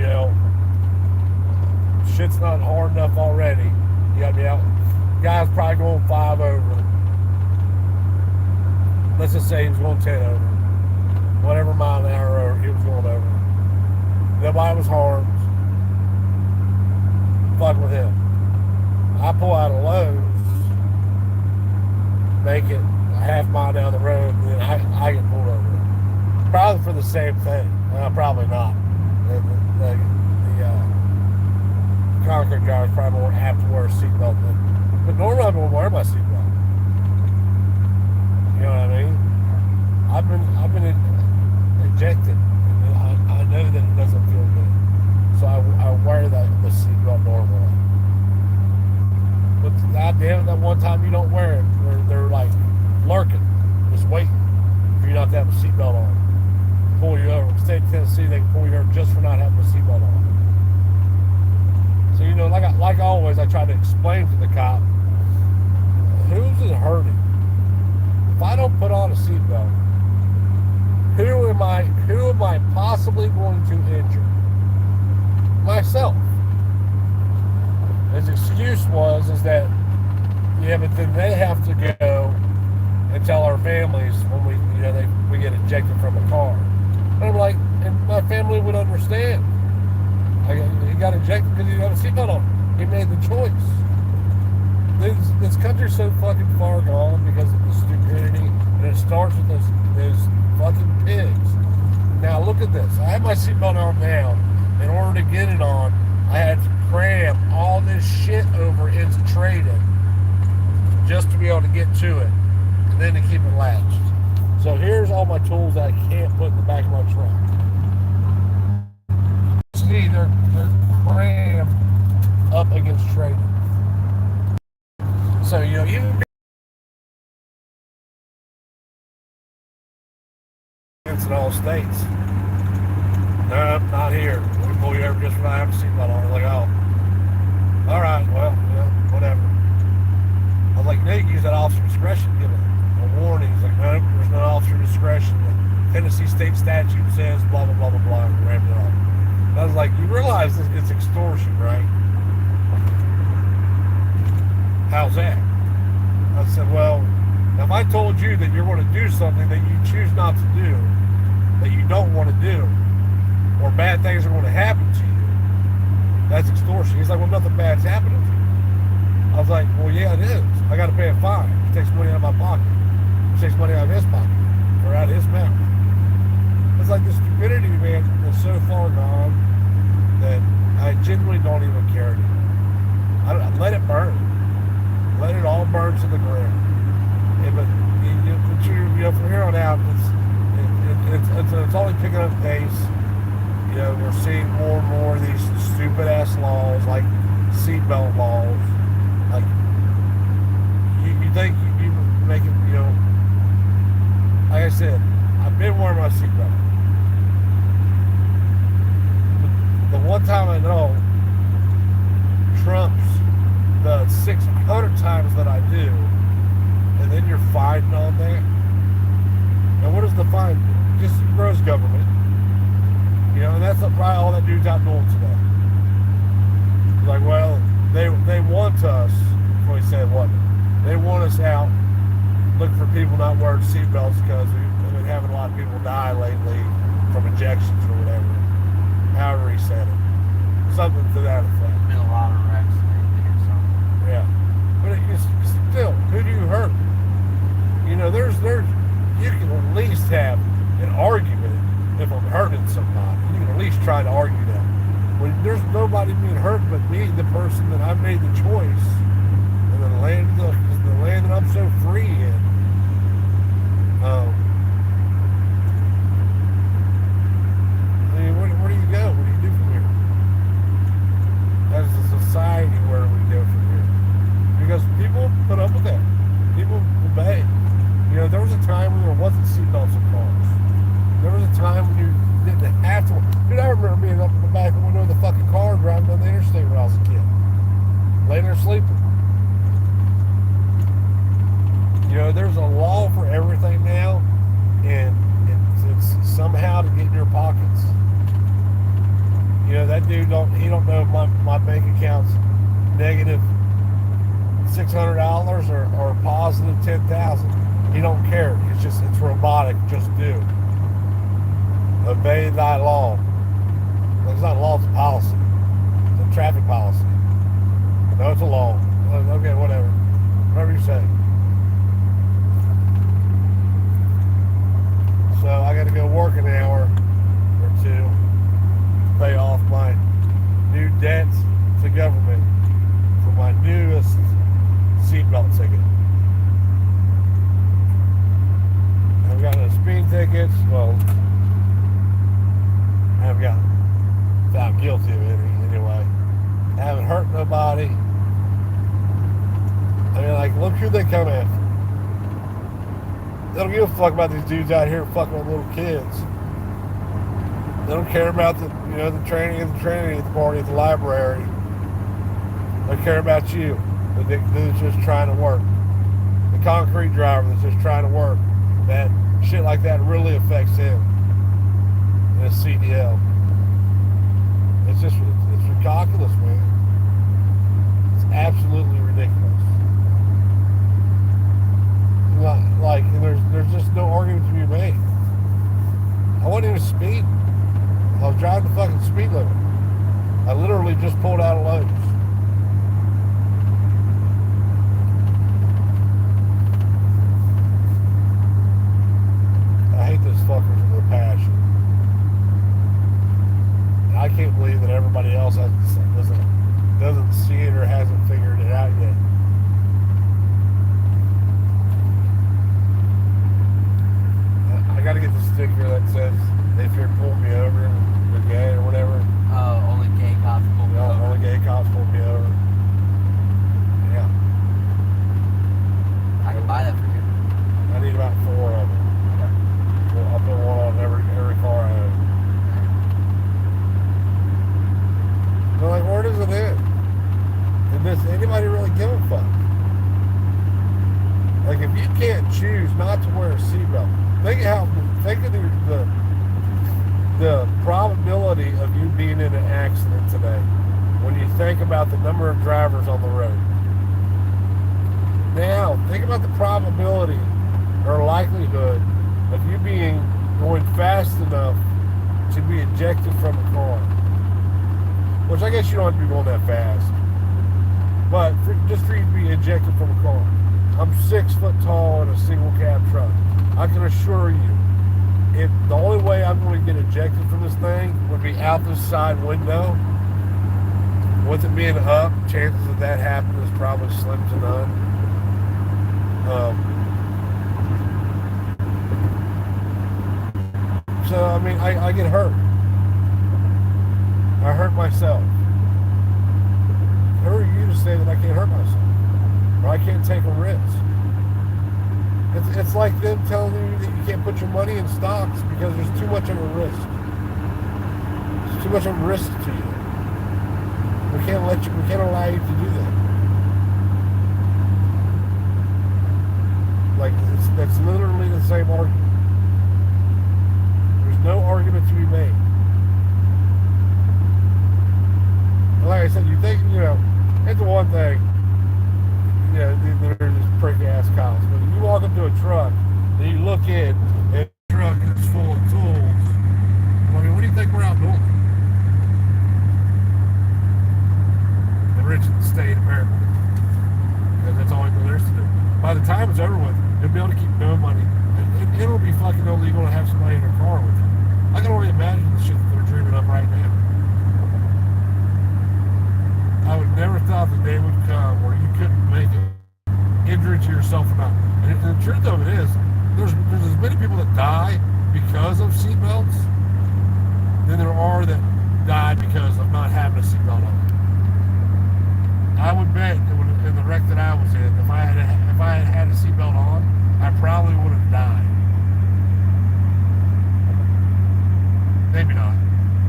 know, shit's not hard enough already. You gotta be out. Guy's probably going 5 over. Let's just say he was going 10 over. Whatever mile an hour over, he was going over. Nobody was harmed. Fuck with him. I pull out a Lowe's, make it a half mile down the road, and then I get pulled over. Probably for the same thing. Probably not. The concrete guy is probably more apt to wear a seatbelt than. But normally I don't wear my seatbelt. You know what I mean? I've been ejected. And I know that it doesn't feel good. So I wear the seatbelt normally. But goddamn it, that one time you don't wear it, they're like lurking, just waiting for you not to have a seatbelt on. Pull you over. In the state of Tennessee, they can pull you over just for not having a seatbelt on. So, you know, like always, I try to explain to the cop, who's it hurting? If I don't put on a seatbelt, who am I possibly going to injure? Myself. His excuse is that, yeah, but then they have to go and tell our families when we get ejected from a car. And I'm like, and my family would understand. He got ejected because he got a seatbelt on. He made the choice. This country's so fucking far gone because of the stupidity, and it starts with those fucking pigs. Now look at this. I have my seatbelt on now. In order to get it on, I had to cram all this shit over into trade-in just to be able to get to it, and then to keep it latched. So here's all my tools that I can't put in the back of my truck. See, they're crammed up against trade-in. So, you know, even in all states, no, not here. We pull you over just for not having a seatbelt on. Like, oh, all right, well, you know, whatever. I was like, no, you can use that officer discretion to give a warning. He's like, no, there's no officer discretion. The Tennessee state statute says blah, blah, blah, blah, blah, and rammed it off. And I was like, you realize it's extortion, right? How's that? I said, well, if I told you that you're going to do something that you choose not to do, that you don't want to do, or bad things are going to happen to you, that's extortion. He's like, well, nothing bad's happening to you. I was like, well, yeah, it is. I got to pay a fine. He takes money out of my pocket. He takes money out of his pocket, or out of his mouth. It's like the stupidity, man, is so far gone that I genuinely don't even care anymore. I let it burn. Let it all burn to the ground. But from here on out, it's only picking up pace. You know, we're seeing more and more of these stupid ass laws, like seatbelt laws. Like, you think you make it, you know, like I said, I've been wearing my seatbelt. The one time I know trumps the 600 times that I do, and then you're fined on that. And what does the fine do? Just grows government. You know, and that's probably all that dude's out doing today. He's like, well, they want us, what he said, what? They want us out looking for people not wearing seatbelts because we've been having a lot of people die lately from injections or whatever. However he said it. Something to that effect. Been a lot of wrecks lately or something. Yeah. But still, who do you hurt? You know, there's you can at least have an argument if I'm hurting somebody. You can at least try to argue that. When there's nobody being hurt but me, the person that I made the choice, and the land that I'm so free in. I mean, where do you go? What do you do from here? As a society, where do we go from here? Because people put up with that. People obey. You know, there was a time when there wasn't seatbelts in cars. There was a time when you didn't have to. Dude, I remember being up in the back window of the fucking car driving down the interstate when I was a kid. Laying there sleeping. You know, there's a law for everything now, and it's somehow to get in your pockets. You know, that that dude don't know my bank account's negative $600 or positive 10,000. He don't care. It's robotic. Just do. Obey thy law. It's not a law, it's a policy. It's a traffic policy. No, it's a law. Okay, whatever. Whatever you say. So I got to go work an hour or two, pay off my new debts to government for my newest seatbelt ticket. I've got no speeding tickets. Well, I haven't got found guilty of any anyway. I haven't hurt nobody. I mean, like, look who they come after. They don't give a fuck about these dudes out here fucking with little kids. They don't care about the training at the party at the library. They care about you, the dude that's just trying to work. The concrete driver that's just trying to work. That shit like that really affects him in a CDL. It's ridiculous, man. It's absolutely ridiculous. Like, there's just no argument to be made. I wasn't even speeding. I was driving the fucking speed limit. I literally just pulled out of Lowe's. I hate those fuckers with a passion. And I can't believe that everybody else doesn't see it or hasn't figured it out yet. I gotta get the sticker that says if you're pulling me over, you're gay or whatever. Oh, only gay cops pull me over. Only gay cops pull me over. Yeah. I can buy that for you. I need about 4 of them. Well, I'll put one on every car I own. But like, where does it end? And does anybody really give a fuck? Like, if you can't choose not to wear a seatbelt, think of the probability of you being in an accident today when you think about the number of drivers on the road. Now, think about the probability or likelihood of you going fast enough to be ejected from a car. Which I guess you don't have to be going that fast. But just for you to be ejected from a car. I'm 6 foot tall in a single cab truck. I can assure you, if the only way I'm going to get ejected from this thing would be out this side window. With it being up, chances of that happening is probably slim to none. So, I mean, I get hurt. I hurt myself. Who are you to say that I can't hurt myself? Or I can't take a risk? It's like them telling you that you can't put your money in stocks because there's too much of a risk. There's too much of a risk to you. We can't allow you to do that. Like, that's literally the same argument. There's no argument to be made. Like I said, you think, it's the one thing, they're just prick-ass cops. But if you walk up to a truck, and you look in, and the truck is full of tools, I mean, what do you think we're out doing? The rich in the state, apparently. Because that's all there is to do. By the time it's over with, you'll be able to keep no money. It'll be fucking illegal to have somebody in a car with you. I can only imagine the shit that they're dreaming up right now. I would never thought the day would come where you couldn't make it, injury to yourself or not. And the truth of it is, there's as many people that die because of seatbelts than there are that die because of not having a seatbelt on. I would bet that in the wreck that I was in, if I had had a seatbelt on, I probably would have died. Maybe not.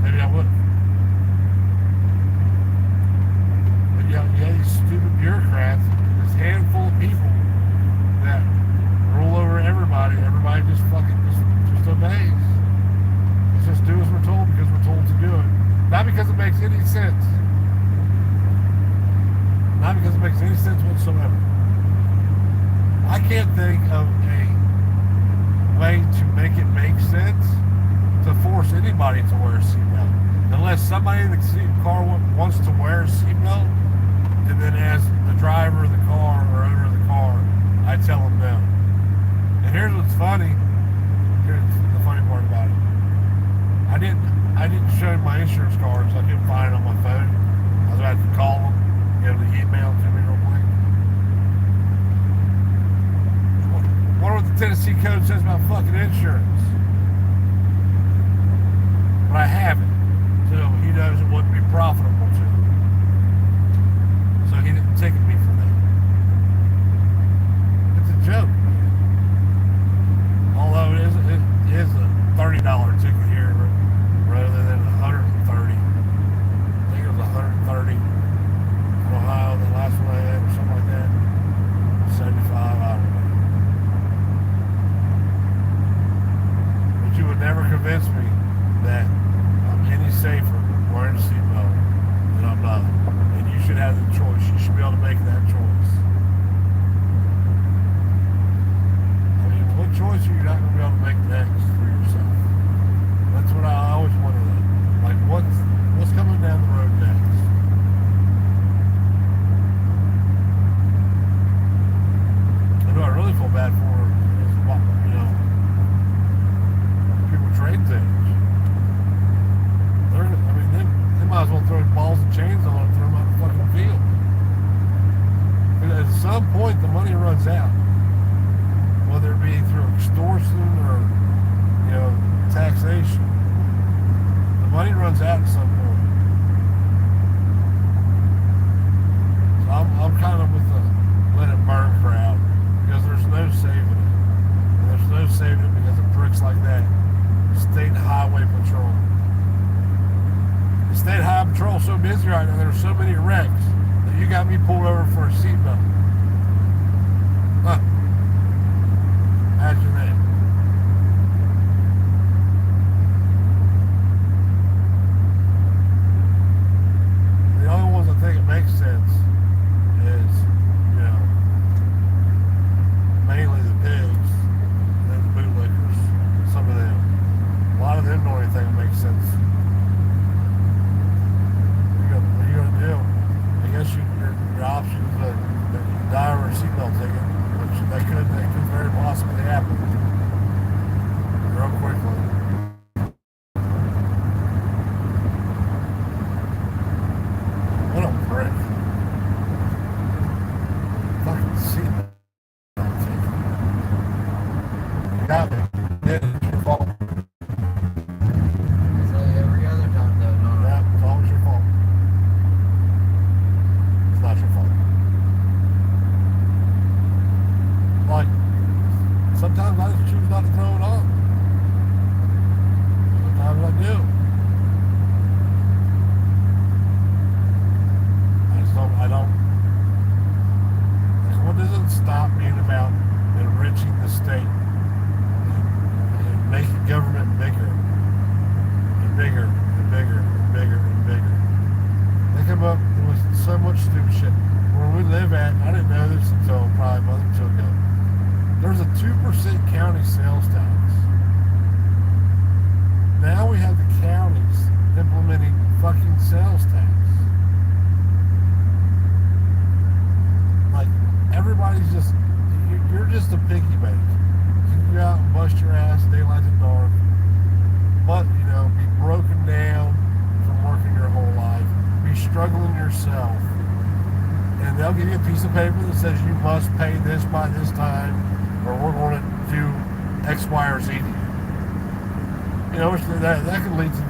Maybe I would have. You have these stupid bureaucrats, this handful of people that rule over everybody. Everybody just fucking just obeys. Let's just do as we're told because we're told to do it. That Not because it makes any sense. Not because it makes any sense whatsoever. I can't think of a way to make it make sense to force anybody to wear a seatbelt. Unless somebody in the car wants to wear a seatbelt, and then as the driver of the car or owner of the car, I tell them no. And here's what's funny. Here's the funny part about it. I didn't show him my insurance card, so I couldn't find it on my phone. I was about to call him, get him to email it to me real quick. I wonder what the Tennessee code says about fucking insurance. But I have it, so he knows it wouldn't be profitable to him. So he didn't ticket me for that. It's a joke, man. Although it is a $30 ticket here rather than $130. I think it was $130 in Ohio, the last one I had, or something like that. 75, I don't know. But you would never convince me that I'm any safer wearing a seatbelt than I'm not. And you should have the choice. You should be able to make that choice. I mean, what choice are you not going to be able to make next for yourself? That's what I always want to know. Like, what's coming down the road next? And who I really feel bad for is, you know, people trade things. They might as well throw balls and chains on and throw them out the fucking field. And at some point, the money runs out. Whether it be through extortion or, you know, taxation. The money runs out at some point. So I'm kind of with the let it burn crowd because there's no saving it. And there's no saving it because of pricks like that. State Highway Patrol. The State Highway Patrol is so busy right now, there's so many wrecks that you got me pulled over for a seatbelt. Huh. Imagine that. The only ones I think it makes sense is, you know, mainly the pigs and then the bootlickers. Some of them. A lot of them don't even think it makes sense. What are you gonna do? I guess your option is that you die over a seatbelt ticket, which that could very possibly happen real quickly. What a prick. Fucking seatbelt ticket. You got me. It's your fault. It's like every other time though, no. Yeah, it's always your fault. It's not your fault. Like, sometimes I just choose not to throw it on. Sometimes I do. I don't. Like, what does it stop being about enriching the state and making government bigger and bigger and bigger and bigger and bigger? They come up with so much stupid shit. Where we live at, I didn't know this until probably a month or two ago. There's a 2% county sales tax. Now we have the counties implementing fucking sales tax. Like, everybody's just, you're just a piggy bank. You can go out and bust your ass, daylight to dark, but, you know, be broken down from working your whole life, be struggling yourself, and they'll give you a piece of paper that says you must pay this by this time, or we're going to do X, Y, or Z to you. You know, that could lead to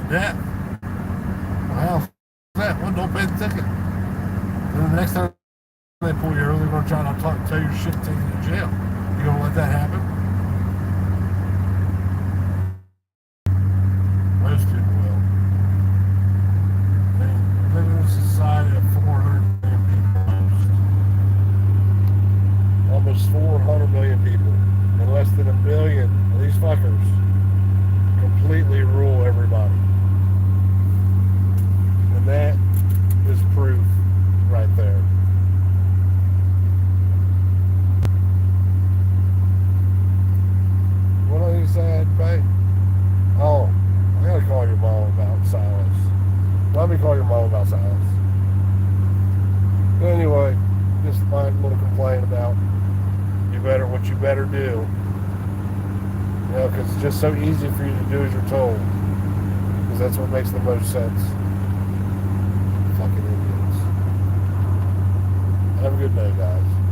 death. Well, hell, that one, don't pay the ticket. And then the next time they pull you over, they're going to try to tell your shit, take you to jail. You going to let that happen? Most people will. I mean, we live in a society of 400 million people. Almost 400 million people. And less than 1 million of these fuckers completely rule everybody. Let me call your mom about silence. Anyway, just my little complaint about what you better do. You know, because it's just so easy for you to do as you're told. Because that's what makes the most sense. Fucking idiots. Have a good day, guys.